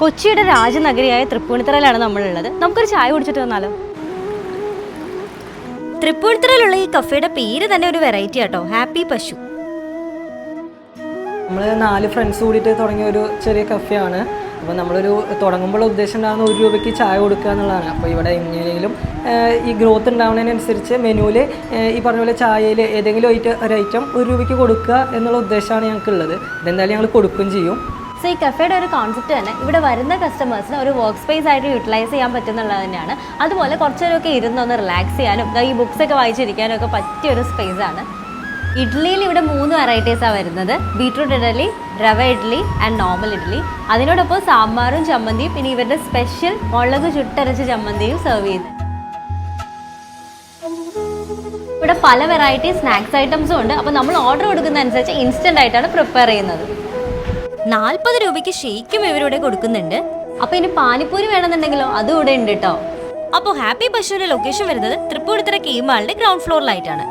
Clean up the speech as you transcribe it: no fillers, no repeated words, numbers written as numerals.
കൊച്ചിയുടെ രാജനഗരിയായ തൃപ്പൂണിത്തറയിലാണ് നമ്മളുള്ളത്. നമുക്കൊരു ചായ കുടിച്ചിട്ട് വന്നാലോ? തൃപ്പൂണിത്തറയിലുള്ള ഈ കഫേയുടെ പേര് തന്നെ ഒരു വെറൈറ്റി ആട്ടോ, ഹാപ്പി പശു. നമ്മൾ 4 ഫ്രണ്ട്സ് കൂടിയിട്ട് തുടങ്ങിയ ഒരു ചെറിയ കഫേയാണ്. അപ്പോൾ നമ്മളൊരു തുടങ്ങുമ്പോൾ ഉദ്ദേശം ഉണ്ടാകുന്ന 1 രൂപയ്ക്ക് ചായ കൊടുക്കുക എന്നുള്ളതാണ്. അപ്പോൾ ഇവിടെ എങ്ങനെയെങ്കിലും ഈ ഗ്രോത്ത് ഉണ്ടാവുന്നതിനനുസരിച്ച് മെനുവിൽ ഈ പറഞ്ഞ പോലെ ചായയിൽ ഏതെങ്കിലും ഒരു ഐറ്റം 1 രൂപയ്ക്ക് കൊടുക്കുക എന്നുള്ള ഉദ്ദേശമാണ് ഞങ്ങൾക്കുള്ളത്. ഇതെന്തായാലും ഞങ്ങൾ കൊടുക്കുകയും ചെയ്യും. സോ ഈ കഫേയുടെ ഒരു കോൺസെപ്റ്റ് തന്നെ ഇവിടെ വരുന്ന കസ്റ്റമേഴ്സിന് ഒരു വർക്ക് സ്പേസ് ആയിട്ട് യൂട്ടിലൈസ് ചെയ്യാൻ പറ്റുന്നുള്ളത് തന്നെയാണ്. അതുപോലെ കുറച്ചേരൊക്കെ ഇരുന്നൊന്ന് റിലാക്സ് ചെയ്യാനും ഈ ബുക്സ് ഒക്കെ വായിച്ചിരിക്കാനും ഒക്കെ പറ്റിയൊരു സ്പേസ് ആണ്. ഇഡ്ഡലിയിൽ ഇവിടെ 3 വെറൈറ്റീസാണ് വരുന്നത്. ബീട്രൂട്ട് ഇഡ്ഡലി, റവ ഇഡ്ഡലി ആൻഡ് നോർമൽ ഇഡ്ഡലി. അതിനോടൊപ്പം സാമ്പാറും ചമ്മന്തിയും പിന്നെ ഇവരുടെ സ്പെഷ്യൽ മുളക് ചുട്ടരച്ച ചമ്മന്തിയും സെർവ് ചെയ്യുന്നത്. ഇവിടെ പല വെറൈറ്റി സ്നാക്സ് ഐറ്റംസും ഉണ്ട്. അപ്പോൾ നമ്മൾ ഓർഡർ കൊടുക്കുന്ന അനുസരിച്ച് ഇൻസ്റ്റന്റ് ആയിട്ടാണ് പ്രിപ്പയർ ചെയ്യുന്നത്. 40 രൂപയ്ക്ക് ഷേക്കും ഇവരിവിടെ കൊടുക്കുന്നുണ്ട്. അപ്പോൾ ഇനി പാനിപ്പൂരി വേണമെന്നുണ്ടെങ്കിലോ അതും ഇവിടെ ഉണ്ട് കേട്ടോ. അപ്പോൾ ഹാപ്പി പശുവിന്റെ ലൊക്കേഷൻ വരുന്നത് തൃപ്പൂണിത്തുറ കെ മാളിന്റെ ഗ്രൗണ്ട് ഫ്ലോറിലായിട്ടാണ്.